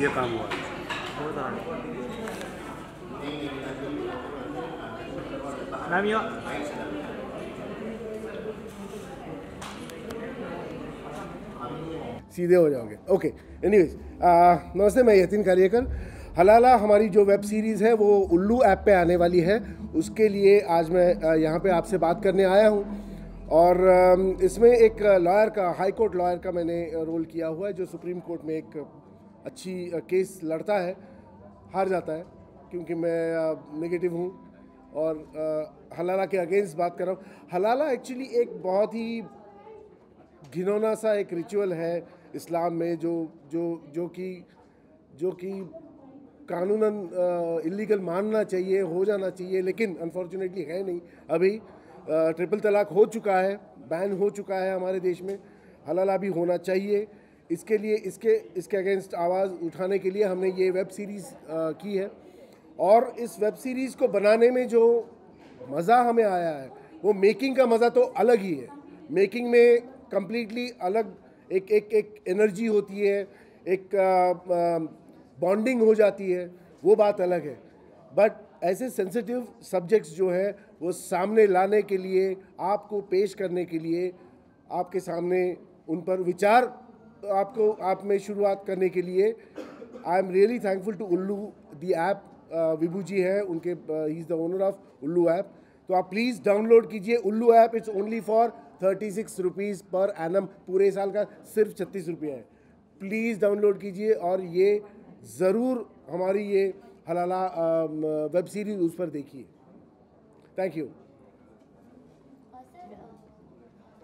ये काम हुआ है। बहुत हार्ड मैम। ये सीधे हो जाओगे। ओके, एनीवेज, नमस्ते, मैं यतीन कार्यकर। हलाला हमारी जो वेब सीरीज़ है वो उल्लू ऐप पे आने वाली है, उसके लिए आज मैं यहाँ पे आपसे बात करने आया हूँ। और इसमें एक लॉयर का, हाई कोर्ट लॉयर का मैंने रोल किया हुआ है, जो सुप्रीम कोर्ट में एक अच्छी केस लड़ता है, हार जाता है क्योंकि मैं नेगेटिव हूँ और हलाला के अगेंस्ट बात कर रहा हूँ। हलाला एक्चुअली एक बहुत ही घिनौना सा एक रिचुअल है इस्लाम में, जो कि कानूनन इलीगल मानना चाहिए, हो जाना चाहिए, लेकिन अनफॉर्चुनेटली है नहीं। अभी ट्रिपल तलाक हो चुका है, बैन हो चुका है हमारे देश में। हलाला भी होना चाहिए। इसके लिए इसके अगेंस्ट आवाज़ उठाने के लिए हमने ये वेब सीरीज़ की है। और इस वेब सीरीज़ को बनाने में जो मज़ा हमें आया है, वो मेकिंग का मज़ा तो अलग ही है। मेकिंग में कंप्लीटली अलग एक एनर्जी होती है, एक बॉन्डिंग हो जाती है, वो बात अलग है। बट ऐसे सेंसिटिव सब्जेक्ट्स जो है वो सामने लाने के लिए, आपको पेश करने के लिए, आपके सामने उन पर विचार आप में शुरुआत करने के लिए, I am really thankful to Ullu the app. Vibhu ji हैं उनके, he is the owner of Ullu app. तो आप प्लीज़ डाउनलोड कीजिए Ullu app. It's only for 36 rupees per annum, पूरे साल का सिर्फ 36 रुपये है। प्लीज़ डाउनलोड कीजिए और ये ज़रूर हमारी ये हलाला वेब सीरीज़ उस पर देखिए। Thank you. सर,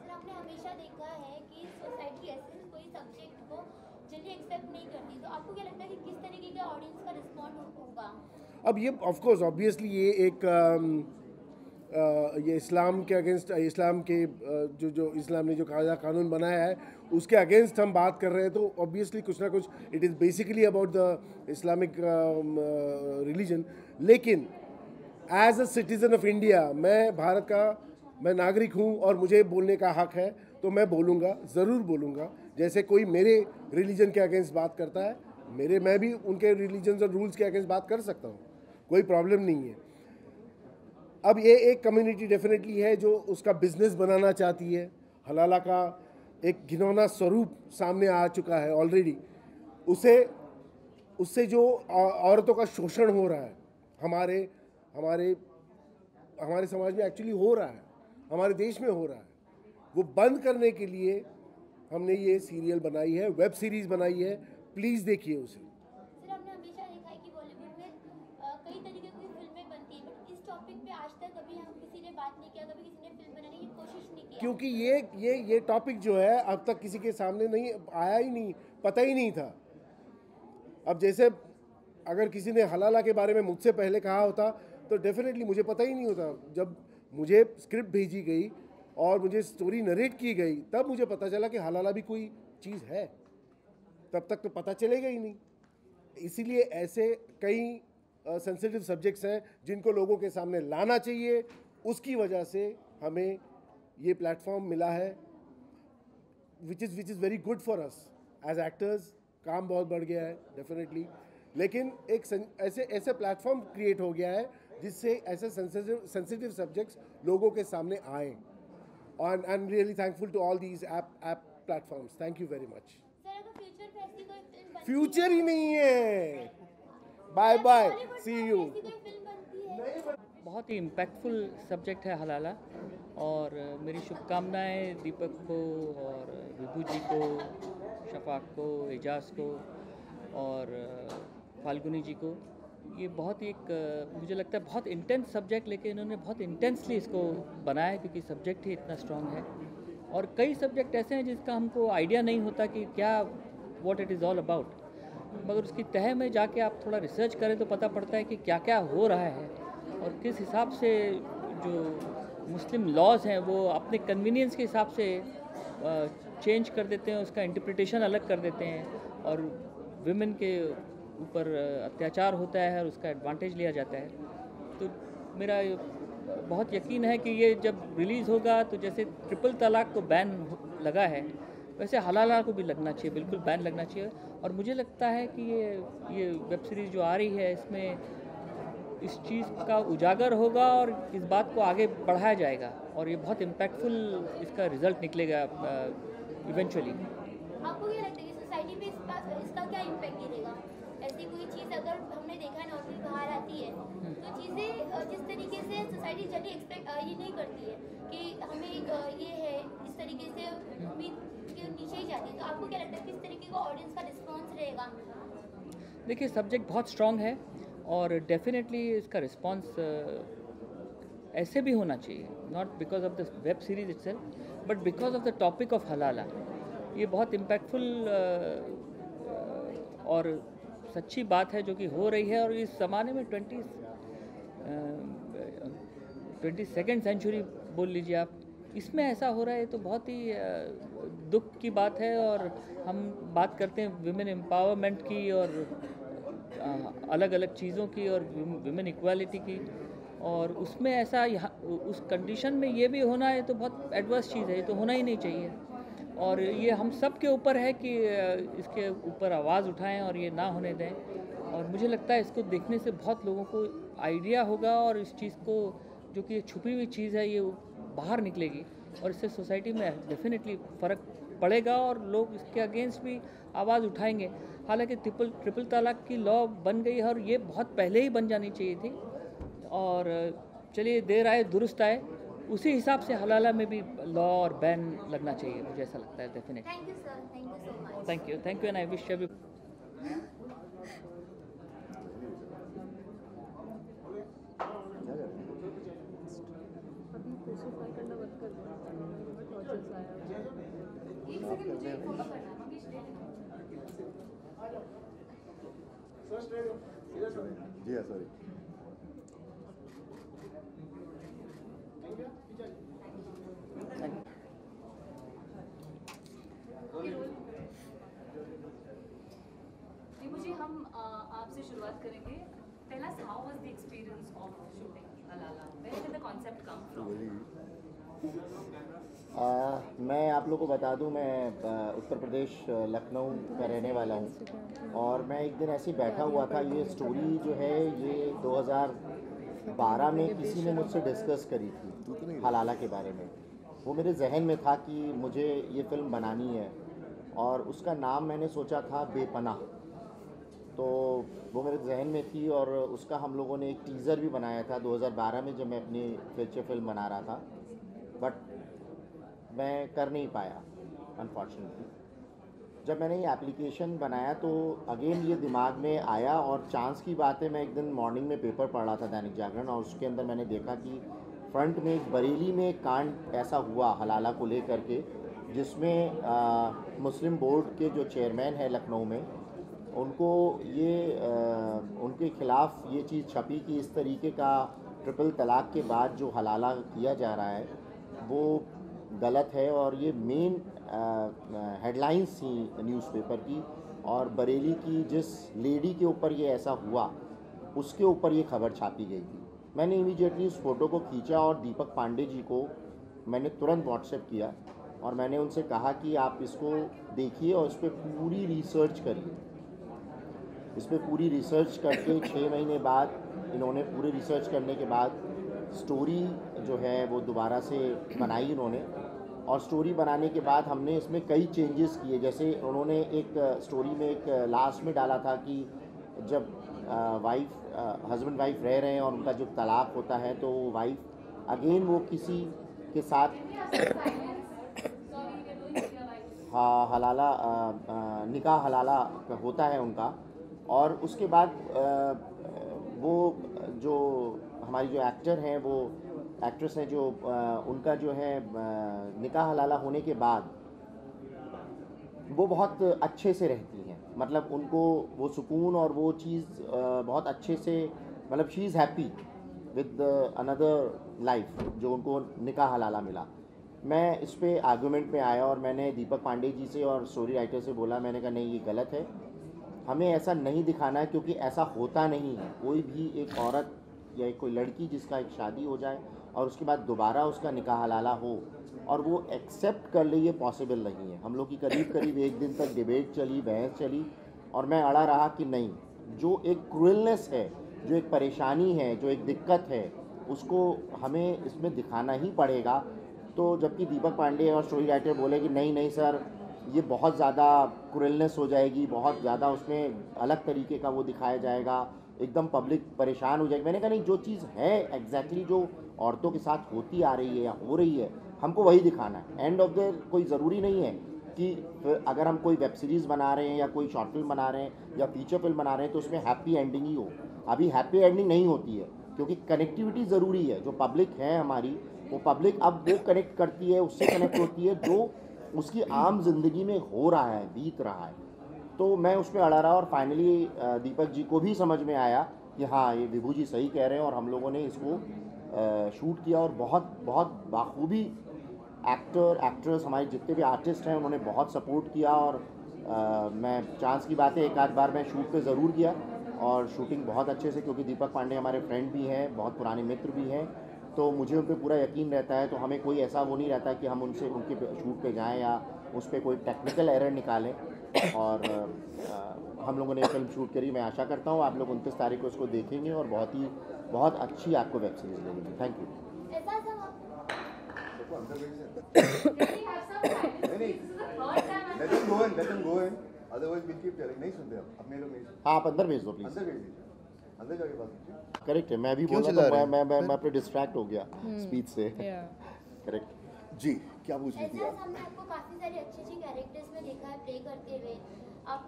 आपने हमेशा देखा है कि सोसाइटी ऐसे कोई सब्जेक्ट को जल्दी एक्सेप्ट नहीं करती, तो आपको क्या लगता है कि किस तरीके का ऑडियंस का रिस्पॉन्ड होगा? अब ये ऑफ कोर्स ऑब्वियसली ये एक ये इस्लाम के अगेंस्ट, इस्लाम के जो इस्लाम ने जो कानून बनाया है उसके अगेंस्ट हम बात कर रहे हैं, तो ऑब्वियसली कुछ ना कुछ it is basically about the Islamic religion. लेकिन as a citizen of India, मैं भारत का मैं नागरिक हूँ और मुझे बोलने का हक है, तो मैं बोलूँगा, ज़रूर बोलूँगा। जैसे कोई मेरे रिलीजन के अगेंस्ट बात करता है, मैं भी उनके रिलीजन और रूल्स के अगेंस्ट बात कर सकता हूँ, कोई प्रॉब्लम नहीं है। अब ये एक कम्युनिटी डेफिनेटली है जो उसका बिजनेस बनाना चाहती है। हलाला का एक घिनौना स्वरूप सामने आ चुका है ऑलरेडी। उससे जो औरतों का शोषण हो रहा है हमारे हमारे हमारे समाज में एक्चुअली हो रहा है, हमारे देश में हो रहा है, वो बंद करने के लिए हमने ये सीरियल बनाई है, वेब सीरीज़ बनाई है। प्लीज़ देखिए उसे। सर, हमने हमेशा देखा है कि बॉलीवुड में कई तरीके की फिल्में बनती हैं, बट इस टॉपिक पे आज तक कभी किसी ने बात नहीं किया, कभी किसी ने फिल्म बनाने की कोशिश नहीं की। क्योंकि ये टॉपिक जो है अब तक किसी के सामने नहीं आया ही नहीं, पता ही नहीं था। अब जैसे अगर किसी ने हलाला के बारे में मुझसे पहले कहा होता तो डेफिनेटली मुझे पता ही नहीं होता। जब मुझे स्क्रिप्ट भेजी गई और मुझे स्टोरी नरेट की गई, तब मुझे पता चला कि हलाला भी कोई चीज़ है। तब तक तो पता चलेगा ही नहीं। इसीलिए ऐसे कई सेंसिटिव सब्जेक्ट्स हैं जिनको लोगों के सामने लाना चाहिए। उसकी वजह से हमें ये प्लेटफॉर्म मिला है, which is very good for us as actors. काम बहुत बढ़ गया है डेफिनेटली, लेकिन एक ऐसे प्लेटफॉर्म क्रिएट हो गया है जिससे ऐसे सेंसिटिव सब्जेक्ट्स लोगों के सामने आए। और I am really thankful to all these app platforms. Thank you very much. Sir, अगर फ्यूचर में ऐसी कोई फिल्म बनती फ्यूचर ही नहीं है। Bye bye, see you. ऐसी कोई फिल्म बनती है? बहुत ही इम्पैक्टफुल सब्जेक्ट है हलाला, और मेरी शुभकामनाएं दीपक को और विभू जी को, शफाक को, एजाज को और फाल्गुनी जी को। ये बहुत ही एक मुझे लगता है बहुत इंटेंस सब्जेक्ट, लेकिन इन्होंने बहुत इंटेंसली इसको बनाया क्योंकि सब्जेक्ट ही इतना स्ट्रॉन्ग है। और कई सब्जेक्ट ऐसे हैं जिसका हमको आइडिया नहीं होता कि क्या what it is all about, मगर उसकी तह में जाके आप थोड़ा रिसर्च करें तो पता पड़ता है कि क्या क्या हो रहा है और किस हिसाब से जो मुस्लिम लॉज हैं वो अपने कन्वीनियंस के हिसाब से चेंज कर देते हैं, उसका इंटरप्रिटेशन अलग कर देते हैं, और विमेन के ऊपर अत्याचार होता है और उसका एडवांटेज लिया जाता है। तो मेरा बहुत यकीन है कि ये जब रिलीज़ होगा तो जैसे ट्रिपल तलाक को बैन लगा है, वैसे हलाला को भी लगना चाहिए, बिल्कुल बैन लगना चाहिए। और मुझे लगता है कि ये वेब सीरीज़ जो आ रही है इसमें इस चीज़ का उजागर होगा और इस बात को आगे बढ़ाया जाएगा और ये बहुत इम्पैक्टफुल इसका रिजल्ट निकलेगा इवेंचुअली। आपको क्या लगता है कि सोसाइटी पे इसका क्या इम्पैक्ट गिरेगा? ऐसी कोई चीज़ अगर हमने देखा है नॉर्मली बाहर आती है तो चीज़ें जिस तरीके से सोसाइटी जल्दी एक्सपेक्ट ये नहीं करती है कि हमें ये है, इस तरीके से उम्मीद के नीचे ही जाती है, तो आपको क्या लगता है किस तरीके का ऑडियंस का रिस्पॉन्स रहेगा? देखिए सब्जेक्ट बहुत स्ट्रॉन्ग है और डेफिनेटली इसका रिस्पॉन्स ऐसे भी होना चाहिए, not because of the web series itself but because of the topic of हलाला। ये बहुत इम्पैक्टफुल और सच्ची बात है जो कि हो रही है। और इस ज़माने में 22nd सेंचुरी बोल लीजिए आप, इसमें ऐसा हो रहा है तो बहुत ही दुख की बात है। और हम बात करते हैं विमेन एम्पावरमेंट की और अलग अलग चीज़ों की और विमेन इक्वालिटी की, और उसमें ऐसा यहाँ उस कंडीशन में ये भी होना है तो बहुत एडवर्स चीज़ है, ये तो होना ही नहीं चाहिए। और ये हम सब के ऊपर है कि इसके ऊपर आवाज़ उठाएं और ये ना होने दें। और मुझे लगता है इसको देखने से बहुत लोगों को आइडिया होगा और इस चीज़ को जो कि छुपी हुई चीज़ है ये बाहर निकलेगी और इससे सोसाइटी में डेफिनेटली फ़र्क पड़ेगा और लोग इसके अगेंस्ट भी आवाज़ उठाएंगे। हालांकि ट्रिपल तलाक की लॉ बन गई है और ये बहुत पहले ही बन जानी चाहिए थी। और चलिए देर आए दुरुस्त आए, उसी हिसाब से हलाला में भी लॉ और बैन लगना चाहिए, मुझे ऐसा लगता है definitely. Thank you sir, thank you so much. Thank you and I wish every एक सेकंड मुझे एक फोटो करना है, मनीष ले लेना। जी हाँ सॉरी। मुझे हम आपसे शुरुआत करेंगे। Tell us how was the experience of shooting Halala? Where did the concept come from? मैं आप लोगों को बता दूं, मैं उत्तर प्रदेश लखनऊ का रहने वाला हूं और मैं एक दिन ऐसे ही बैठा हुआ था। ये स्टोरी जो है ये 2012 में किसी ने मुझसे डिस्कस करी थी हलाला के बारे में। वो मेरे जहन में था कि मुझे ये फ़िल्म बनानी है और उसका नाम मैंने सोचा था बेपनाह। तो वो मेरे जहन में थी और उसका हम लोगों ने एक टीज़र भी बनाया था 2012 में जब मैं अपनी फीचर फिल्म बना रहा था, बट मैं कर नहीं पाया अनफॉर्चुनेटली। जब मैंने ये एप्लीकेशन बनाया तो अगेन ये दिमाग में आया और चांस की बात है, मैं एक दिन मॉर्निंग में पेपर पढ़ रहा था दैनिक जागरण और उसके अंदर मैंने देखा कि फ्रंट में एक बरेली में एक कांड ऐसा हुआ हलाला को लेकर के, जिसमें मुस्लिम बोर्ड के जो चेयरमैन है लखनऊ में, उनको ये उनके ख़िलाफ़ ये चीज़ छपी कि इस तरीके का ट्रिपल तलाक के बाद जो हलाला किया जा रहा है वो गलत है। और ये मेन हेडलाइंस थी न्यूज़पेपर की और बरेली की जिस लेडी के ऊपर ये ऐसा हुआ उसके ऊपर ये खबर छापी गई थी। मैंने इमीडिएटली उस फ़ोटो को खींचा और दीपक पांडे जी को मैंने तुरंत व्हाट्सएप किया और मैंने उनसे कहा कि आप इसको देखिए और इस पर पूरी रिसर्च करिए। इस पर पूरी रिसर्च करके 6 महीने बाद इन्होंने पूरी रिसर्च करने के बाद स्टोरी जो है वो दोबारा से बनाई इन्होंने। और स्टोरी बनाने के बाद हमने इसमें कई चेंजेस किए। जैसे उन्होंने एक स्टोरी में एक लास्ट में डाला था कि जब हस्बैंड वाइफ रह रहे हैं और उनका जो तलाक होता है तो वाइफ अगेन वो किसी के साथ हलाला निकाह हलाला होता है उनका। और उसके बाद वो जो हमारी जो एक्टर हैं वो एक्ट्रेस हैं जो उनका जो है निकाह हलाला होने के बाद वो बहुत अच्छे से रहती हैं, मतलब उनको वो सुकून और वो चीज़ बहुत अच्छे से, मतलब she is happy with another life जो उनको निकाह हलाला मिला। मैं इस पे आर्गूमेंट में आया और मैंने दीपक पांडे जी से और स्टोरी राइटर से बोला, मैंने कहा नहीं ये गलत है, हमें ऐसा नहीं दिखाना है क्योंकि ऐसा होता नहीं है। कोई भी एक औरत या कोई लड़की जिसका एक शादी हो जाए और उसके बाद दोबारा उसका निकाह हलाला हो और वो एक्सेप्ट कर ले ये पॉसिबल नहीं है। हम लोग की करीब करीब एक दिन तक डिबेट चली, बहस चली, और मैं अड़ा रहा कि नहीं, जो एक क्रूएलनेस है, जो एक परेशानी है, जो एक दिक्कत है, उसको हमें इसमें दिखाना ही पड़ेगा। तो जबकि दीपक पांडे और स्टोरी राइटर बोले कि नहीं नहीं सर, ये बहुत ज़्यादा क्रूएलनेस हो जाएगी, बहुत ज़्यादा उसमें अलग तरीके का वो दिखाया जाएगा, एकदम पब्लिक परेशान हो जाएगी। मैंने कहा नहीं, जो चीज़ है एग्जैक्टली जो औरतों के साथ होती आ रही है या हो रही है, हमको वही दिखाना है। एंड ऑफ द कोई ज़रूरी नहीं है कि अगर हम कोई वेब सीरीज़ बना रहे हैं या कोई शॉर्ट फिल्म बना रहे हैं या फीचर फिल्म बना रहे हैं तो उसमें हैप्पी एंडिंग ही हो। अभी हैप्पी एंडिंग नहीं होती है, क्योंकि कनेक्टिविटी ज़रूरी है। जो पब्लिक है हमारी, वो पब्लिक अब वो कनेक्ट करती है, उससे कनेक्ट होती है जो उसकी आम जिंदगी में हो रहा है, बीत रहा है। तो मैं उस पर अड़ा रहा, और फाइनली दीपक जी को भी समझ में आया कि हाँ, ये विभू जी सही कह रहे हैं, और हम लोगों ने इसको शूट किया। और बहुत बहुत बाखूबी एक्टर एक्ट्रेस, हमारे जितने भी आर्टिस्ट हैं, उन्होंने बहुत सपोर्ट किया। और मैं चांस की बात है, एक आध बार मैं शूट पे ज़रूर गया, और शूटिंग बहुत अच्छे से, क्योंकि दीपक पांडे हमारे फ्रेंड भी हैं, बहुत पुराने मित्र भी हैं, तो मुझे उन पर पूरा यकीन रहता है। तो हमें कोई ऐसा वो नहीं रहता कि हम उनसे उनके शूट पे जाएं या उस पर कोई टेक्निकल एरर निकालें। और हम लोगों ने फिल्म शूट करी। मैं आशा करता हूँ आप लोग 29 तारीख को इसको देखेंगे और बहुत अच्छी आपको वेब सीरीज़ लगेगी। Thank you. ऐसा सब Let them go in, let them go in. Otherwise we'll keep telling. नहीं सुनते आप, अपने लोग नहीं सुनते। हाँ, आप अंदर भेज दो प्लीज़। अंदर भेज दीजिए, अंदर जाके बात कीजिए। करेक्ट है, मैं भी क्यों बोल चिल्ला रहा रहे था, हैं? मैं अपने डिस्ट्रैक्ट हो गया स्पीच से। करेक्ट। जी, क्या पूछ रही थी ऐसा आप? हमने आपको काफी सारे अच्छे अच्छे कैरेक्टर्स में देखा है प्ले करते हुए। आप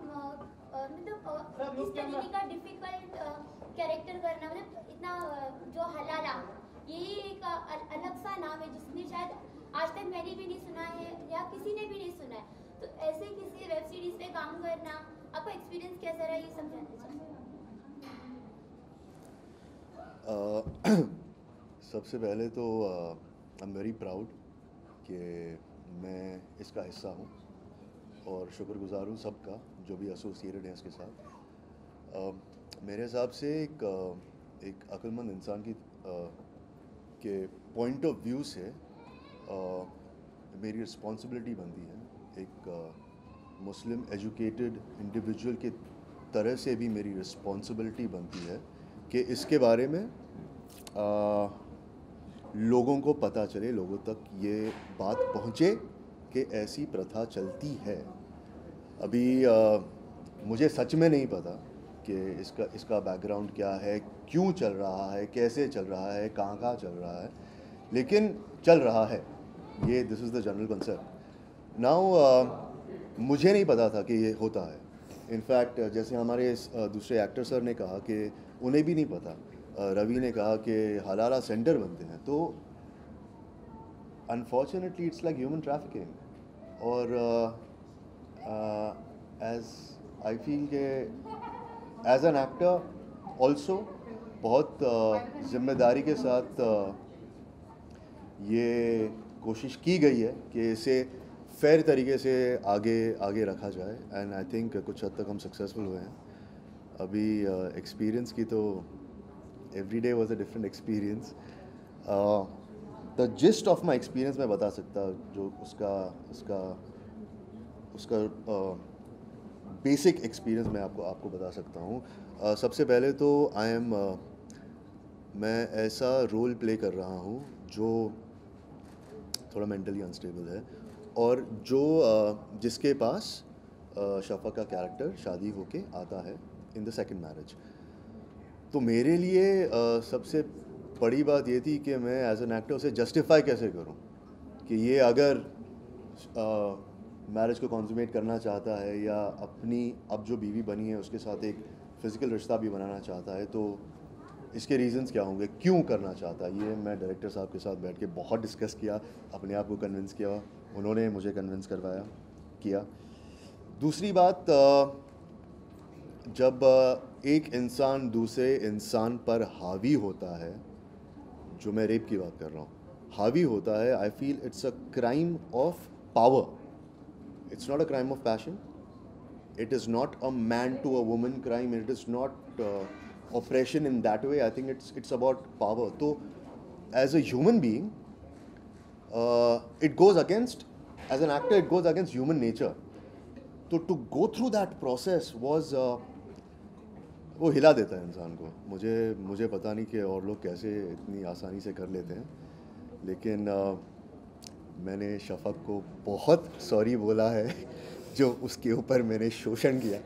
मतलब इस तरीके का डिफिकल्ट कैरेक्टर करना, मतलब इतना जो हलाला, यही एक अलग सा नाम है जिसने शायद आज तक मैंने भी नहीं सुना है या किसी ने भी नहीं सुना है। तो ऐसे किसी वेब सीरीज पे काम करना, आपका एक्सपीरियंस कैसा रहा, ये सब जानना चाहूँगी। सबसे पहले तो आई एम वेरी प्राउड कि मैं इसका हिस्सा हूँ, और शुक्रगुजार हूँ सबका जो भी एसोसिएटेड है इसके साथ। मेरे हिसाब से एक अक्लमंद इंसान के पॉइंट ऑफ व्यू से मेरी रिस्पॉन्सिबिलिटी बनती है, एक मुस्लिम एजुकेटेड इंडिविजुअल के तरह से भी मेरी रिस्पॉन्सिबिलिटी बनती है कि इसके बारे में लोगों को पता चले, लोगों तक ये बात पहुँचे कि ऐसी प्रथा चलती है। अभी मुझे सच में नहीं पता कि इसका बैकग्राउंड क्या है, क्यों चल रहा है, कैसे चल रहा है, कहाँ चल रहा है, लेकिन चल रहा है ये। This is the general concept. Now मुझे नहीं पता था कि ये होता है। इनफैक्ट जैसे हमारे दूसरे एक्टर सर ने कहा कि उन्हें भी नहीं पता, रवि ने कहा कि हलाला सेंटर बनते हैं, तो unfortunately it's like human trafficking. और एज आई फील के एज एन एक्टर ऑल्सो बहुत जिम्मेदारी के साथ ये कोशिश की गई है कि इसे फेयर तरीके से आगे रखा जाए, एंड आई थिंक कुछ हद तक हम सक्सेसफुल हुए हैं। अभी एक्सपीरियंस की तो every day was a different experience. The gist of my experience मैं बता सकता, जो उसका बेसिक एक्सपीरियंस मैं आपको बता सकता हूँ। सबसे पहले तो मैं ऐसा रोल प्ले कर रहा हूँ जो थोड़ा मेंटली अनस्टेबल है, और जिसके पास शफा का कैरेक्टर शादी होके आता है इन द सेकंड मैरिज। तो मेरे लिए सबसे बड़ी बात ये थी कि मैं एज एन एक्टर उसे जस्टिफाई कैसे करूं कि ये अगर मैरिज को कॉन्सुमेट करना चाहता है या अपनी अब जो बीवी बनी है उसके साथ एक फ़िज़िकल रिश्ता भी बनाना चाहता है, तो इसके रीजंस क्या होंगे, क्यों करना चाहता है। ये मैं डायरेक्टर साहब के साथ बैठ के बहुत डिस्कस किया, अपने आप को कन्विंस किया, उन्होंने मुझे कन्विंस किया। दूसरी बात, जब एक इंसान दूसरे इंसान पर हावी होता है, जो मैं रेप की बात कर रहा हूँ, हावी होता है, I feel it's a crime of power, it's not a crime of passion, it is not a man to a woman crime, it is not oppression in that way. I think it's about power. So as a human being, it goes against, as an actor, it goes against human nature. तो to go through that process was वो हिला देता है इंसान को. मुझे पता नहीं कि और लोग कैसे इतनी आसानी से कर लेते हैं, लेकिन मैंने शफक को बहुत सॉरी बोला है जो उसके ऊपर मैंने शोषण किया.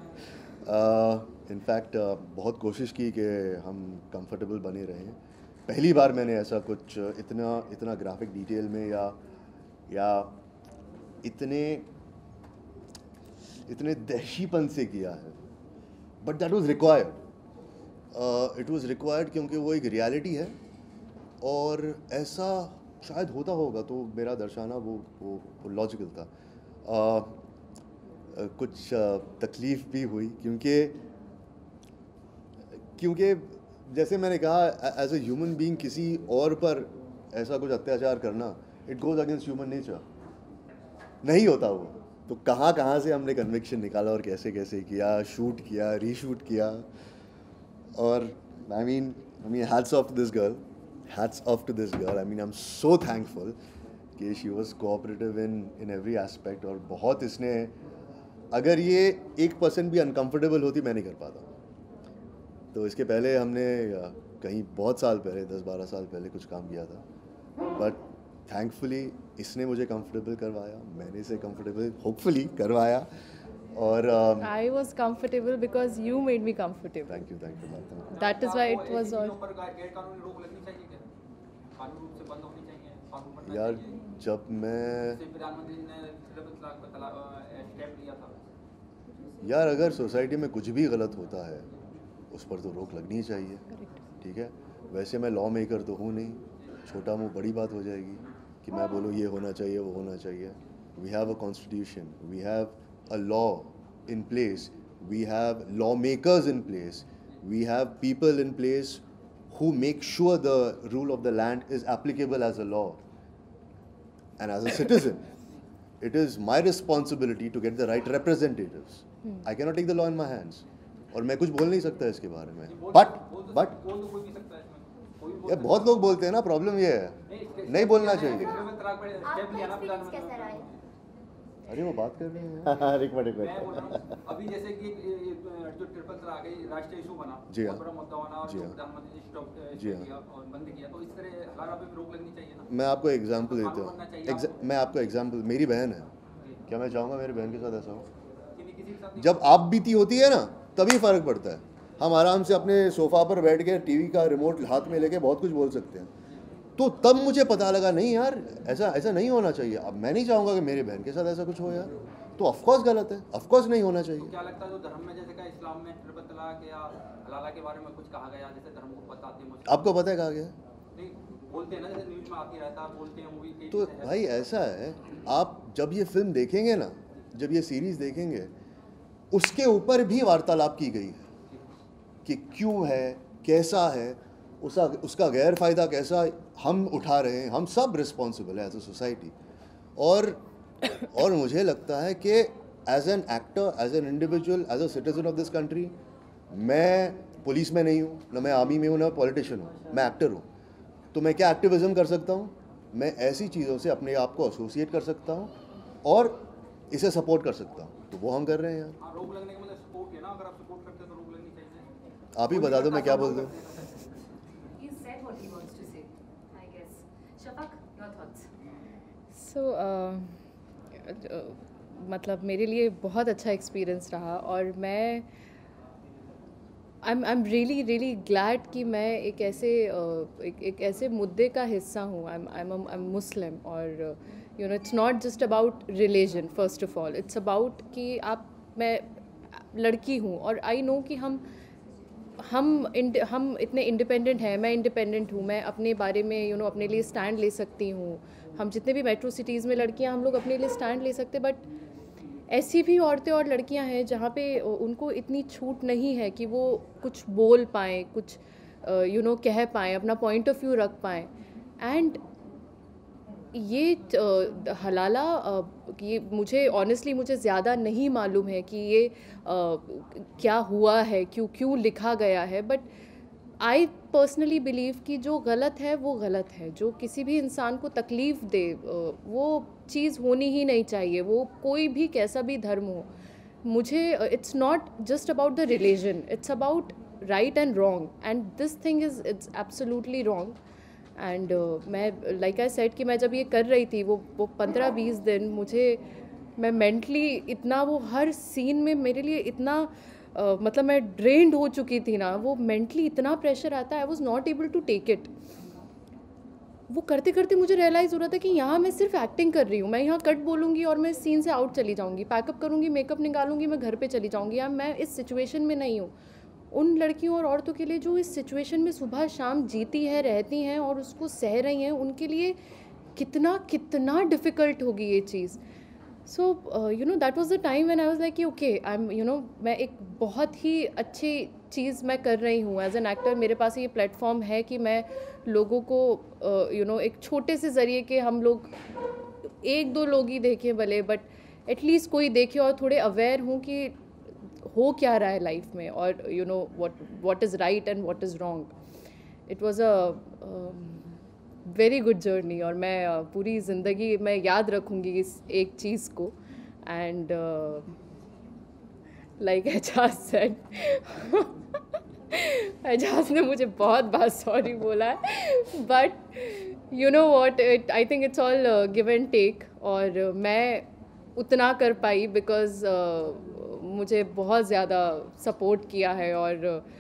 इनफैक्ट बहुत कोशिश की कि हम कंफर्टेबल बने रहें. पहली बार मैंने ऐसा कुछ इतना ग्राफिक डिटेल में या इतने दहशीपन से किया है. But that was required. It was required क्योंकि वो एक रियलिटी है और ऐसा शायद होता होगा, तो मेरा दर्शाना वो लॉजिकल था. कुछ तकलीफ़ भी हुई क्योंकि जैसे मैंने कहा, एज ए ह्यूमन बीइंग किसी और पर ऐसा कुछ अत्याचार करना, it goes against human nature. नहीं होता वो. तो कहाँ से हमने कन्विक्शन निकाला और कैसे किया, शूट किया, रीशूट किया. और I mean hats off to this girl. I mean I am so thankful कि she was cooperative in every aspect. और बहुत इसने, अगर ये 1% भी अनकम्फर्टेबल होती मैं नहीं कर पाता. तो इसके पहले हमने कहीं बहुत साल पहले, 10-12 साल पहले कुछ काम किया था. बट थैंकफुली इसने मुझे कंफर्टेबल करवाया, मैंने इसे कंफर्टेबल होपफुली करवाया. और I was comfortable because you made me comfortable. Thank you ma'am. That is why it was all. यार जब मैं यार अगर सोसाइटी में कुछ भी गलत होता है उस पर तो रोक लगनी चाहिए. ठीक है. वैसे मैं लॉ मेकर तो हूँ नहीं. छोटा मुँह बड़ी बात हो जाएगी कि मैं बोलूँ ये होना चाहिए, वो होना चाहिए. We have a constitution, we have a law in place, we have lawmakers in place, we have people in place who make sure the rule of the land is applicable as a law. And as a citizen, it is my responsibility to get the right representatives. I cannot take the law in my hands. और मैं कुछ बोल नहीं सकता इसके बारे में. But ये बहुत लोग बोलते हैं ना, प्रॉब्लम ये है, नहीं बोलना चाहिए. अरे वो बात कर रहे हैं. एक मिनट अभी जैसे कि जो ट्रिपल तलाक राष्ट्रीय इशू बना, जी हाँ, बड़ा मुद्दा बना और प्रधानमंत्री ने स्टॉप किया और बंद किया, तो इस तरह हलाला पे भी रोक लगनी चाहिए ना. मैं आपको एग्जांपल देता हूँ. मैं आपको एग्जांपल, मेरी बहन है. क्या मैं चाहूँगा मेरी बहन के साथ ऐसा हो? जब आप बीती होती है ना तभी फ़र्क पड़ता है. हम आराम से अपने सोफ़ा पर बैठ के टीवी का रिमोट हाथ में लेके बहुत कुछ बोल सकते हैं. तो तब मुझे पता लगा नहीं यार, ऐसा नहीं होना चाहिए. अब मैं नहीं चाहूँगा कि मेरी बहन के साथ ऐसा कुछ हो यार. तो ऑफकोर्स गलत है, ऑफकोर्स नहीं होना चाहिए. तो क्या लगता है जो धर्म में, जैसे का इस्लाम में ट्रिपल तलाक या हलाला के बारे में कुछ कहा गया, जैसे धर्म को बताते हैं, आपको पता है कहा गया? नहीं बोलते हैं ना, जैसे न्यूज़ में आती रहता है, बोलते हैं मूवी. तो भाई ऐसा है, आप जब ये फिल्म देखेंगे ना, जब ये सीरीज़ देखेंगे, उसके ऊपर भी वार्तालाप की गई है कि क्यों है, कैसा है, उसका गैर फ़ायदा कैसा हम उठा रहे हैं. हम सब रिस्पॉन्सिबल है एज अ सोसाइटी. और मुझे लगता है कि as an actor, as an individual, as a citizen of this country, मैं पुलिस में नहीं हूँ, ना मैं आर्मी में हूँ, ना पॉलिटिशियन हूँ, मैं एक्टर हूँ. तो मैं क्या एक्टिविज़म कर सकता हूँ? मैं ऐसी चीज़ों से अपने आप को एसोसिएट कर सकता हूँ और इसे सपोर्ट कर सकता हूँ. तो वो हम कर रहे हैं यार. रोक लगने का मतलब सपोर्ट है ना, अगर आप सपोर्ट करते हैं तो रोक लगनी चाहिए. आप ही बता दो मैं क्या बोल दूँ. So, मतलब मेरे लिए बहुत अच्छा एक्सपीरियंस रहा और मैं आई एम रियली ग्लैड कि मैं एक ऐसे मुद्दे का हिस्सा हूँ. आई एम मुस्लिम और you know it's not just about religion. First of all it's about कि मैं लड़की हूँ और आई नो कि हम इतने इंडिपेंडेंट हैं. मैं इंडिपेंडेंट हूँ, मैं अपने बारे में यू नो अपने लिए स्टैंड ले सकती हूँ. हम जितने भी मेट्रो सिटीज़ में लड़कियाँ, हम लोग अपने लिए स्टैंड ले सकते. बट ऐसी भी औरतें और लड़कियाँ हैं जहाँ पे उनको इतनी छूट नहीं है कि वो कुछ बोल पाएँ, कुछ यू नो कह पाएँ, अपना पॉइंट ऑफ व्यू रख पाएँ. एंड ये हलाला ये मुझे ज़्यादा नहीं मालूम है कि ये क्या हुआ है, क्यों लिखा गया है. बट आई पर्सनली बिलीव कि जो गलत है वो गलत है, जो किसी भी इंसान को तकलीफ़ दे वो चीज़ होनी ही नहीं चाहिए, वो कोई भी कैसा भी धर्म हो। मुझे it's not just about the religion, it's about right and wrong, and this thing is it's absolutely wrong. And मैं लाइक आई सेड कि मैं जब ये कर रही थी वो 15-20 दिन मैं मेंटली इतना, वो हर सीन में मेरे लिए इतना मतलब मैं ड्रेन्ड हो चुकी थी ना, वो मेंटली इतना प्रेशर आता है, I was not able to take it. वो करते करते मुझे रियलाइज़ हो रहा था कि यहाँ मैं सिर्फ एक्टिंग कर रही हूँ, मैं यहाँ कट बोलूँगी और मैं सीन से आउट चली जाऊँगी, पैकअप करूँगी, मेकअप निकालूंगी, मैं घर पे चली जाऊँगी। या मैं इस सिचुएशन में नहीं हूँ। उन लड़कियों और औरतों के लिए जो इस सिचुएशन में सुबह शाम जीती है, रहती हैं और उसको सह रही हैं, उनके लिए कितना कितना डिफ़िकल्ट होगी ये चीज़। So that was the time when I was like okay, I am मैं एक बहुत ही अच्छी चीज़ मैं कर रही हूँ एज एन एक्टर। मेरे पास ये प्लेटफॉर्म है कि मैं लोगों को एक छोटे से ज़रिए के, हम लोग 1-2 लोग ही देखें भले, बट एटलीस्ट कोई देखे और थोड़े अवेयर हूँ कि हो क्या रहा है लाइफ में, और what is right and what is wrong. It was a very good journey, और मैं पूरी ज़िंदगी मैं याद रखूँगी इस एक चीज़ को। And like Ejaz said, Ejaz ने मुझे बहुत बार सॉरी बोला है, but you know what, I think it's all give and take. और मैं उतना कर पाई बिकॉज मुझे बहुत ज़्यादा सपोर्ट किया है, और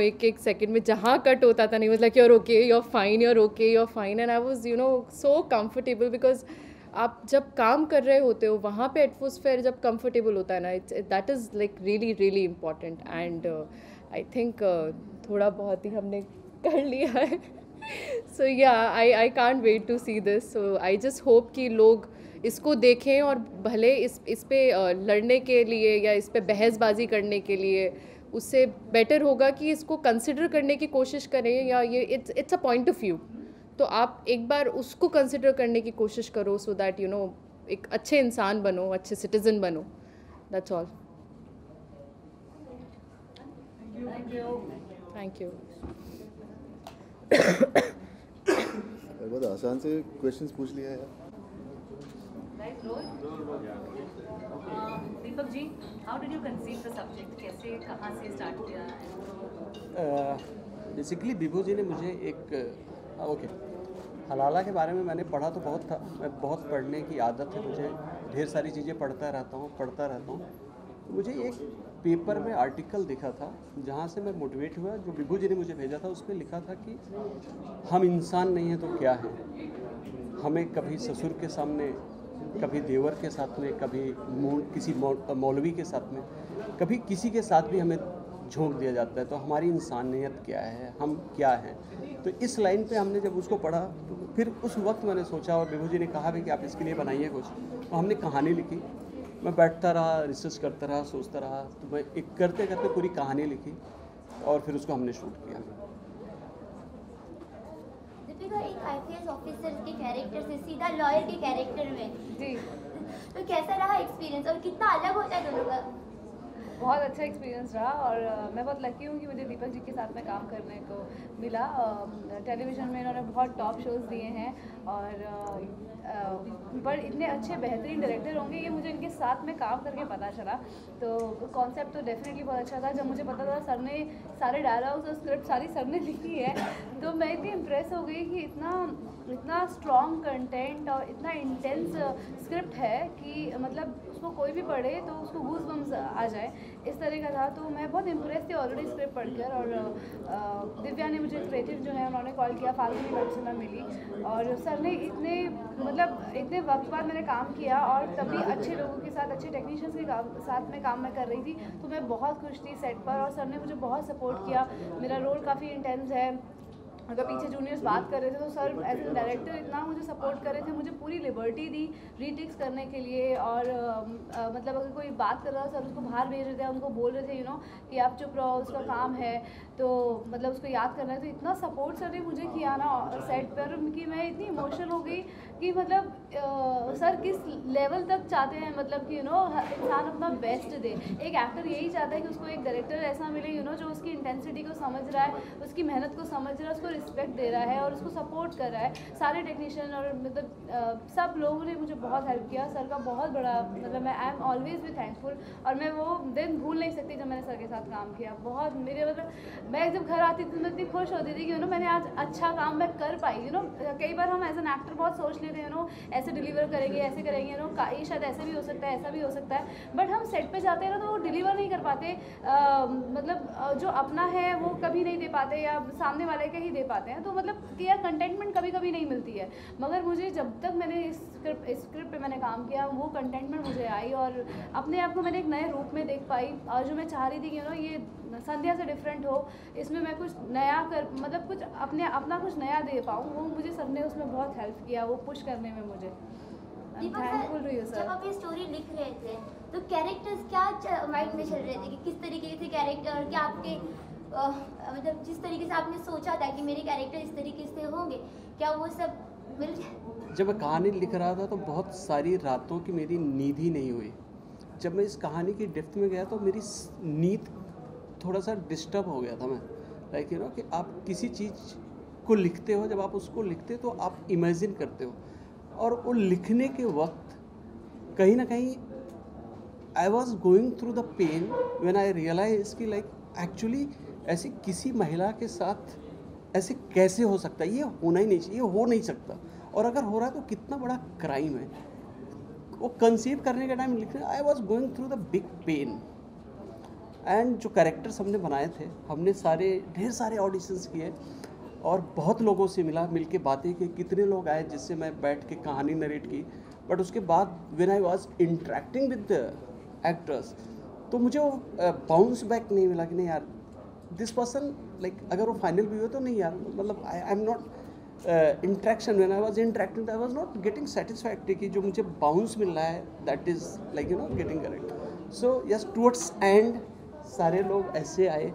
एक सेकंड में जहाँ कट होता था नहीं, मतलब you're okay, you're fine, you're okay, you're fine, and I was so comfortable, because आप जब काम कर रहे होते हो वहाँ पे एटमॉस्फेयर जब कंफर्टेबल होता है ना, that is like really really important. And I think थोड़ा बहुत ही हमने कर लिया है। So yeah I can't wait to see this. So I just hope कि लोग इसको देखें, और भले इस पे लड़ने के लिए या इस पे बहसबाजी करने के लिए, उससे बेटर होगा कि इसको कंसिडर करने की कोशिश करें, या ये it's a point of view, तो आप एक बार उसको कंसिडर करने की कोशिश करो, सो दैट एक अच्छे इंसान बनो, अच्छे सिटीजन बनो। That's all. Thank you. बहुत आसान से क्वेश्चंस पूछ लिया यार। Deepak ji, how did you conceive the subject? कैसे, कहाँ से स्टार्ट किया? बेसिकली विभू जी ने मुझे हलाला के बारे में मैंने पढ़ा तो बहुत था, मैं बहुत पढ़ने की आदत है मुझे, ढेर सारी चीज़ें पढ़ता रहता हूँ। तो मुझे एक पेपर में आर्टिकल दिखा था जहाँ से मैं मोटिवेट हुआ, जो विभू जी ने मुझे भेजा था। उसमें लिखा था कि हम इंसान नहीं हैं तो क्या है, हमें कभी ससुर के सामने, कभी देवर के साथ में, कभी किसी मौलवी के साथ में, कभी किसी के साथ भी हमें झोंक दिया जाता है, तो हमारी इंसानियत क्या है, हम क्या हैं। तो इस लाइन पे हमने जब उसको पढ़ा तो फिर उस वक्त मैंने सोचा, और विभू जी ने कहा भी कि आप इसके लिए बनाइए कुछ, तो हमने कहानी लिखी। मैं बैठता रहा, रिसर्च करता रहा, सोचता रहा, तो मैं एक करते करते पूरी कहानी लिखी, और फिर उसको हमने शूट किया। दीपिका, एक आईपीएस ऑफिसर के कैरेक्टर से सीधा लॉयर के कैरेक्टर में जी, तो कैसा रहा एक्सपीरियंस, और कितना अलग होता है दोनों का? बहुत अच्छा एक्सपीरियंस रहा, और मैं बहुत लकी हूँ कि मुझे दीपक जी के साथ में काम करने को मिला। टेलीविज़न में इन्होंने बहुत टॉप शोज़ दिए हैं, और पर इतने अच्छे बेहतरीन डायरेक्टर होंगे ये मुझे इनके साथ में काम करके पता चला। तो कॉन्सेप्ट तो डेफिनेटली बहुत अच्छा था। जब मुझे पता था सर ने सारे डायलॉग्स और स्क्रिप्ट सारी सर ने लिखी है, तो मैं इतनी इम्प्रेस हो गई कि इतना स्ट्रॉन्ग कंटेंट और इतना इंटेंस स्क्रिप्ट है कि मतलब उसको कोई भी पढ़े तो उसको गूज बम्स आ जाए, इस तरह का था। तो मैं बहुत इम्प्रेस थी ऑलरेडी स्क्रिप्ट पढ़कर। और दिव्या ने मुझे क्रिएटिव जो है उन्होंने कॉल किया, फाल्गुनी वेब से मैं मिली, और सर ने इतने वक्त बाद मैंने काम किया, और तभी अच्छे लोगों के साथ, अच्छे टेक्नीशियंस के साथ में काम मैं कर रही थी। तो मैं बहुत खुश थी सेट पर, और सर ने मुझे बहुत सपोर्ट किया। मेरा रोल काफ़ी इंटेंस है। अगर पीछे जूनियर्स बात कर रहे थे तो सर एज ए डायरेक्टर इतना मुझे सपोर्ट कर रहे थे, मुझे पूरी लिबर्टी दी रीटेक्स करने के लिए। और मतलब अगर कोई बात कर रहा था सर उसको बाहर भेज रहे थे, उनको बोल रहे थे कि आप चुप रहो, उसका काम है, तो मतलब उसको याद करना है। तो इतना सपोर्ट सर ने मुझे किया ना सेट पर कि मैं इतनी इमोशनल हो गई कि मतलब सर किस लेवल तक चाहते हैं, मतलब कि इंसान अपना बेस्ट दे। एक एक्टर यही चाहता है कि उसको एक डायरेक्टर ऐसा मिले जो उसकी इंटेंसिटी को समझ रहा है, उसकी मेहनत को समझ रहा है, उसको रिस्पेक्ट दे रहा है और उसको सपोर्ट कर रहा है। सारे टेक्नीशियन और मतलब सब लोगों ने मुझे बहुत हेल्प किया। सर का बहुत बड़ा मतलब मैं आई एम ऑलवेज भी थैंकफुल, और मैं वो दिन भूल नहीं सकती जब मैंने सर के साथ काम किया। बहुत मेरे मतलब मैं जब घर आती थी तो मैं इतनी खुश होती थी कि मैंने आज अच्छा काम मैं कर पाई। कई बार हम एज एन एक्टर बहुत सोच लेते हैं ऐसे डिलीवर करेंगे, ऐसे करेंगे, ये शायद ऐसे भी हो सकता है, ऐसा भी हो सकता है, बट हम सेट पे जाते हैं तो वो डिलीवर नहीं कर पाते। मतलब जो अपना है वो कभी नहीं दे पाते या सामने वाले के ही दे पाते हैं। तो मतलब कि यार कंटेंटमेंट कभी कभी नहीं मिलती है, मगर मुझे जब तक मैंने इस स्क्रिप्ट पे मैंने काम किया वो कंटेंटमेंट मुझे आई और अपने आप को मैंने एक नए रूप में देख पाई। और जो मैं चाह रही थी कि ये संध्या से डिफरेंट हो, इसमें मैं कुछ नया कर मतलब कुछ अपना कुछ नया दे पाऊँ, वो मुझे सर ने उसमें बहुत हेल्प किया, वो पुश करने में मुझे। Thankful to you sir. जब आप ये स्टोरी लिख रहे थे तो कैरेक्टर्स क्या माइंड में चल रहे थे कि किस तरीके के थे कैरेक्टर, क्या आपके मतलब जिस तरीके से आपने सोचा था कि मेरे कैरेक्टर इस तरीके से होंगे, क्या वो सब मिल जाए? जब मैं कहानी लिख रहा था तो बहुत सारी रातों की मेरी नींद ही नहीं हुई। जब मैं इस कहानी की डेप्थ में गया तो मेरी नींद थोड़ा सा डिस्टर्ब हो गया था। मैं लाइक कि आप किसी चीज़ को लिखते हो, जब आप उसको लिखते हो तो आप इमेजिन करते हो, और वो लिखने के वक्त कहीं ना कहीं I was going through the pain when I realize कि लाइक एक्चुअली ऐसी किसी महिला के साथ ऐसे कैसे हो सकता है, ये होना ही नहीं चाहिए, ये हो नहीं सकता, और अगर हो रहा है तो कितना बड़ा क्राइम है। वो कंसीव करने के टाइम लिखने I was going through the big pain. And जो कैरेक्टर्स हमने बनाए थे, हमने ढेर सारे ऑडिशंस किए और बहुत लोगों से मिल के बातें की, कितने लोग आए जिससे मैं बैठ के कहानी नरेट की। बट उसके बाद when I was interacting with the actors तो मुझे वो बाउंस बैक नहीं मिला कि नहीं यार दिस पर्सन लाइक अगर वो फाइनल भी हो तो नहीं यार, मतलब I am not interaction when I was interacting I was not getting satisfactory कि जो मुझे बाउंस मिल रहा है that is like getting correct. So yes towards and सारे लोग ऐसे आए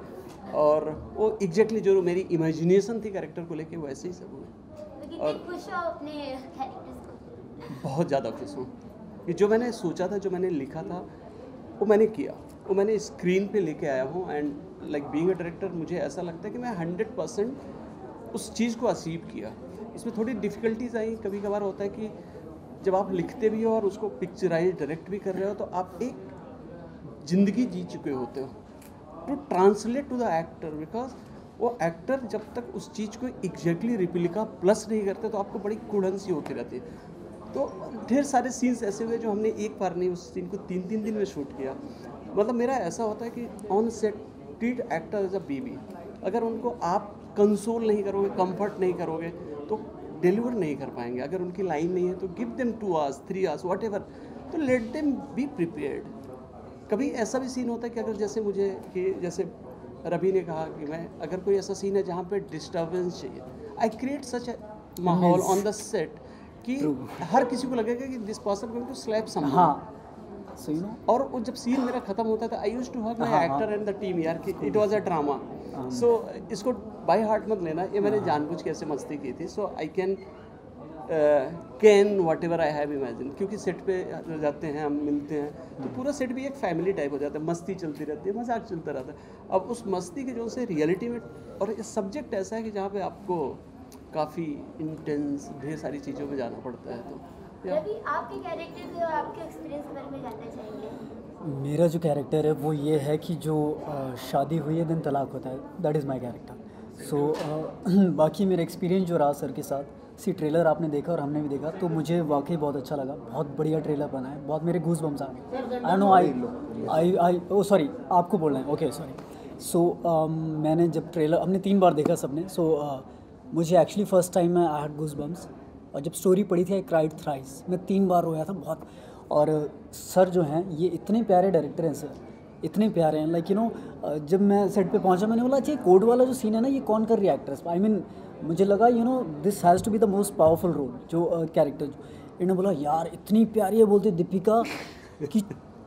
और वो एग्जैक्टली जो मेरी इमेजिनेशन थी कैरेक्टर को लेके वो ऐसे ही सब हुए। और खुश हो अपने कैरेक्टर्स को? बहुत ज़्यादा खुश हूँ कि जो मैंने सोचा था, जो मैंने लिखा था वो मैंने किया, वो मैंने स्क्रीन पे लेके आया हूँ। And like being a director मुझे ऐसा लगता है कि मैं 100% उस चीज़ को अचीव किया। इसमें थोड़ी डिफ़िकल्टीज आई, कभी कभार होता है कि जब आप लिखते भी हो और उसको पिक्चराइज डायरेक्ट भी कर रहे हो तो आप एक ज़िंदगी जी चुके होते हो to translate to the actor, because वो एक्टर जब तक उस चीज़ को एग्जैक्टली रिप्लिका प्लस नहीं करते तो आपको बड़ी कुड़न सी होती रहती है। तो ढेर सारे सीन्स ऐसे हुए जो हमने एक बार नहीं, उस सीन को 3-3 दिन में शूट किया। मतलब मेरा ऐसा होता है कि on set treat actor as a baby. अगर उनको आप कंसोल नहीं करोगे, कंफर्ट नहीं करोगे तो डिलीवर नहीं कर पाएंगे। अगर उनकी लाइन नहीं है तो give them 2 hours 3 hours what ever, तो लेट देम बी प्रिपेयर्ड। कभी ऐसा भी सीन होता है कि अगर जैसे मुझे कि जैसे रवि ने कहा कि मैं अगर कोई ऐसा सीन है जहाँ पे डिस्टर्बेंस चाहिए, आई क्रिएट सच ए माहौल ऑन द सेट कि हर किसी को लगेगा कि this person going to slap someone. हाँ, सो यू नो। और वो जब सीन मेरा खत्म होता था I used to hug my actor and the team यार कि it was a drama. So इसको बाय हार्ट मत लेना, ये मैंने जानबूझ के ऐसे मस्ती की थी। So I can whatever I have imagine, क्योंकि सेट पे जाते हैं हम, मिलते हैं तो पूरा सेट भी एक फैमिली टाइप हो जाता है, मस्ती चलती रहती है, मजाक चलता रहता है। अब उस मस्ती के जो से रियलिटी में, और ये सब्जेक्ट ऐसा है कि जहाँ पे आपको काफ़ी इंटेंस ढेर सारी चीज़ों में जाना पड़ता है। तो रवि, आपके कैरेक्टर के और आपके एक्सपीरियंस के बारे में जानना चाहेंगे? मेरा जो कैरेक्टर है वो ये है कि जो शादी हुई है दिन तलाक होता है, दैट इज़ माय कैरेक्टर। सो बाकी मेरा एक्सपीरियंस जो रहा सर के साथ, ट्रेलर आपने देखा और हमने भी देखा तो मुझे वाकई बहुत अच्छा लगा। बहुत बढ़िया ट्रेलर बना है, बहुत मेरे गूज बम्स आ गए। I know I O sorry आपको बोलना है, ओके सॉरी। सो मैंने जब ट्रेलर हमने 3 बार देखा सबने, सो मुझे एक्चुअली फर्स्ट टाइम में आई हैड गूज बम्स, और जब स्टोरी पढ़ी थी आई क्राइड थ्राइस, मैं 3 बार रोया था बहुत। और सर जो हैं ये इतने प्यारे डायरेक्टर हैं सर, इतने प्यारे हैं। लाइक यू नो जब मैं सेट पे पहुंचा मैंने बोला अच्छा कोड वाला जो सीन है ना ये कौन कर रही है एक्ट्रेस, आई मीन मुझे लगा you know this has to be the most powerful role जो कैरेक्टर जो इन्होंने बोला यार इतनी प्यारी है, बोलते दीपिका कि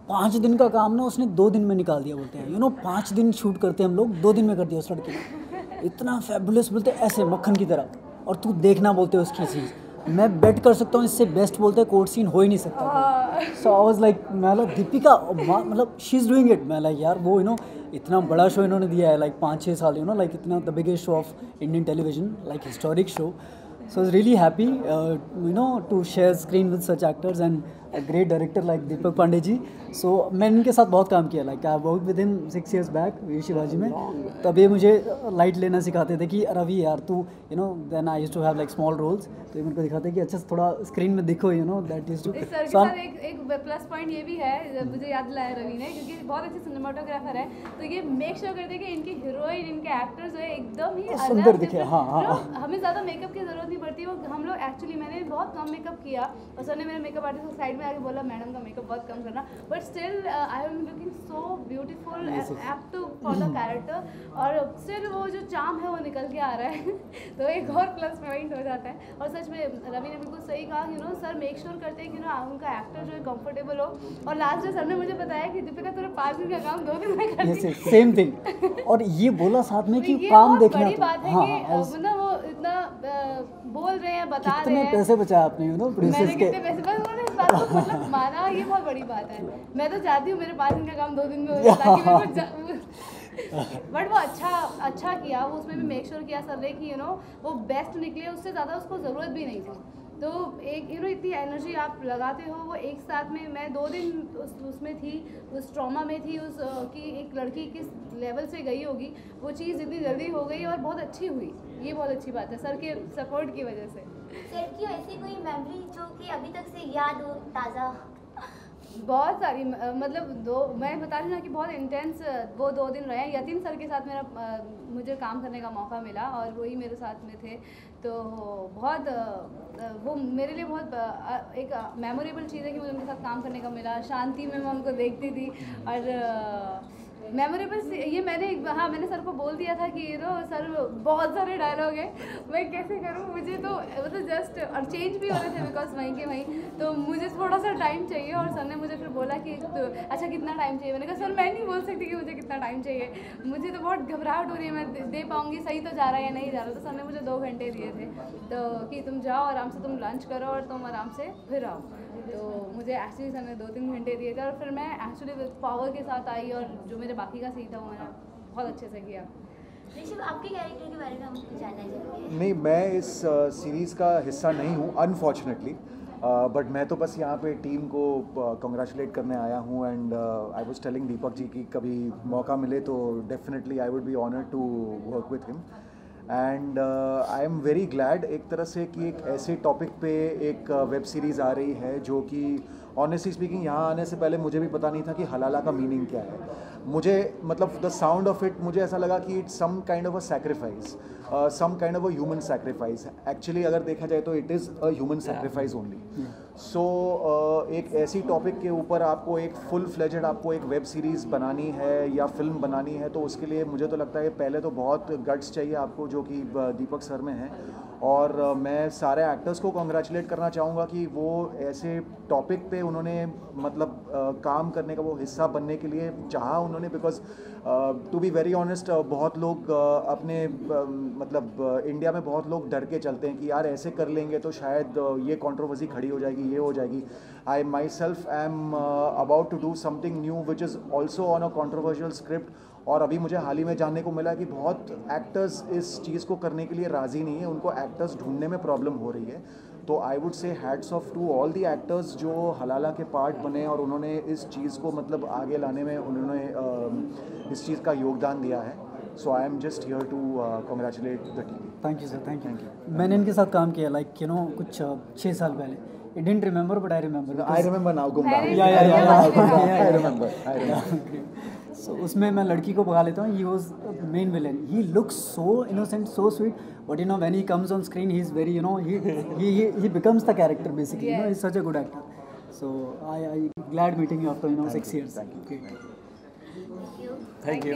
5 दिन का काम ना उसने 2 दिन में निकाल दिया, बोलते हैं यू नो 5 दिन शूट करते हैं हम लोग, 2 दिन में कर दिया उस लड़के ने, इतना फैबुलस बोलते ऐसे मक्खन की तरह, और तू देखना बोलते उसकी चीज़। मैं बेट कर सकता हूँ इससे बेस्ट बोलते कोर्ट सीन हो ही नहीं सकता। सो आई वाज लाइक मैं दीपिका मतलब शी इज़ डूइंग इट। मैं लाइक यार वो इतना बड़ा शो इन्होंने दिया है लाइक 5-6 साल लाइक इतना the biggest show off Indian television like historic show. So I was really happy, to share screen with such actors and a great director like Deepak Pandey ji. So मैं इनके साथ बहुत काम किया, like I worked with him 6 years back वीर शिवाजी में। तब ये मुझे लाइट लेना सिखाते थे कि रवि यार तू then I used to have like small roles, तो ये मेरे को दिखाते कि अच्छा थोड़ा स्क्रीन में दिखो that is to। सर के साथ एक प्लस पॉइंट ये भी है, मुझे याद दिलाया रवि ने, क्योंकि बहुत अच्छे सिनेमाटोग्राफर है, तो ये मेक श्योर करते हैं कि इनकी हीरोइन इनके एक्टर्स जो है एकदम ही सुंदर दिखे। हाँ हाँ, हमें ज़्यादा मेकअप की ज़रूरत नहीं पड़ती। वो हम लोग एक्चुअली मैंने बहुत कम मेकअप किया और सर ने मेरे मेकअप आर्टिस्ट को साइड में आके बोला मैडम का मेकअप बहुत कम करना, but still I am looking so beautiful apt for the character, और स्टिल वो जो चार्म है वो निकल के आ रहा है तो एक और प्लस पॉइंट हो जाता है। और सच में रवि ने बिल्कुल सही कहा, सर मेक श्योर करते हैं कि उनका एक्टर जो है कंफर्टेबल हो। और लास्ट में सर ने मुझे बताया कि दीपिका तेरे 5 दिन का काम 2 दिन में कर दी। Same thing. और ये बोला साथ में कि काम देखना बड़ी बात है कि मतलब वो इतना बोल रहे हैं, बता रहे हैं। कितने पैसे बचाए आपने प्रोड्यूसर्स के? कितने पैसे, बस उन्होंने इस बात को मतलब माना, ये बहुत बड़ी बात है। मैं तो चाहती हूँ मेरे 5 दिन का काम 2 दिन में हो जाए ताकि बट वो अच्छा किया, वो उसमें भी मेक श्योर किया सर ने कि वो बेस्ट निकले, उससे ज़्यादा उसको ज़रूरत भी नहीं थी। तो एक इतनी एनर्जी आप लगाते हो, वो एक साथ में मैं 2 दिन उसमें थी, उस ट्रॉमा में थी, उस कि एक लड़की किस लेवल से गई होगी, वो चीज़ इतनी जल्दी हो गई और बहुत अच्छी हुई। ये बहुत अच्छी बात है सर के सपोर्ट की वजह से। सर की ऐसी कोई मेमोरी जो कि अभी तक से याद हो ताज़ा? बहुत सारी, मतलब मैं बता रही हूँ कि बहुत इंटेंस वो 2 दिन रहे। यतीन सर के साथ मुझे काम करने का मौका मिला और वही मेरे साथ में थे, तो बहुत वो मेरे लिए बहुत एक मेमोरेबल चीज़ है कि मुझे उनके साथ काम करने का मिला। शांति में मैं उनको देखती थी और मेमोरेबल ये मैंने सर को बोल दिया था कि सर बहुत सारे डायलॉग है, मैं कैसे करूँ, मुझे तो मतलब जस्ट और चेंज भी हो रहे थे बिकॉज वहीं के वहीं, तो मुझे थोड़ा सा टाइम चाहिए। और सर ने मुझे फिर बोला कि तो अच्छा कितना टाइम चाहिए? मैंने कहा सर मैं नहीं बोल सकती कि मुझे कितना टाइम चाहिए, मुझे तो बहुत घबराहट हो रही है, मैं दे पाऊँगी सही तो जा रहा है या नहीं जा रहा। तो सर ने मुझे 2 घंटे दिए थे, तो कि तुम जाओ आराम से, तुम लंच करो और तुम आराम से फिर आओ। तो मुझे एक्चुअली सर ने 2-3 घंटे दिए थे और फिर मैं एक्चुअली विद पावर के साथ आई और जो मेरे बाकी का सीन था वो मैंने बहुत अच्छे से किया। ऋषभ, आपके कैरेक्टर के बारे में हम जानना चाहेंगे। नहीं, मैं इस सीरीज़ का हिस्सा नहीं हूँ अनफॉर्चुनेटली, बट मैं तो बस यहाँ पे टीम को कंग्रेचुलेट करने आया हूँ। And I was telling Deepak ji कि कभी मौका मिले तो definitely I would be honoured to work with him. And I am very glad एक तरह से कि एक ऐसे टॉपिक पे एक वेब सीरीज़ आ रही है जो कि ऑनेस्टली स्पीकिंग यहाँ आने से पहले मुझे भी पता नहीं था कि हलाला का मीनिंग क्या है। मुझे मतलब द साउंड ऑफ इट मुझे ऐसा लगा कि it's some kind of a sacrifice, some kind of a human sacrifice. Actually अगर देखा जाए तो it is a human sacrifice only. So एक ऐसी टॉपिक के ऊपर आपको एक फुल फ्लेजेड आपको एक वेब सीरीज़ बनानी है या फिल्म बनानी है, तो उसके लिए मुझे तो लगता है पहले तो बहुत गट्स चाहिए आपको, जो कि दीपक सर में है। और मैं सारे एक्टर्स को कॉन्ग्रेचुलेट करना चाहूँगा कि वो ऐसे टॉपिक पे उन्होंने मतलब काम करने का वो हिस्सा बनने के लिए चाहा उन्होंने, because to be very honest बहुत लोग अपने मतलब इंडिया में बहुत लोग डर के चलते हैं कि यार ऐसे कर लेंगे तो शायद ये कंट्रोवर्सी खड़ी हो जाएगी, ये हो जाएगी। I myself am about to do something new which is also on a controversial script. और अभी मुझे हाल ही में जानने को मिला कि बहुत एक्टर्स इस चीज़ को करने के लिए राज़ी नहीं है, उनको एक्टर्स ढूंढने में प्रॉब्लम हो रही है। तो I would say hats off to all the actors जो हलाला के पार्ट बने और उन्होंने इस चीज़ को मतलब आगे लाने में उन्होंने इस चीज़ का योगदान दिया है। So I am just here to congratulate the team. Thank you sir, thank you. मैंने इनके साथ काम किया लाइक कुछ 6 साल पहले। I didn't remember, but I remember. I remember now, Gumba. I remember. So उसमें मैं लड़की को भगा लेता हूँ. He was main villain. He looks so innocent, so sweet. But when he comes on screen, he's very he becomes the character basically. Yes. He's such a good actor. So I glad meeting you after 6 years. Thank you. Thank you.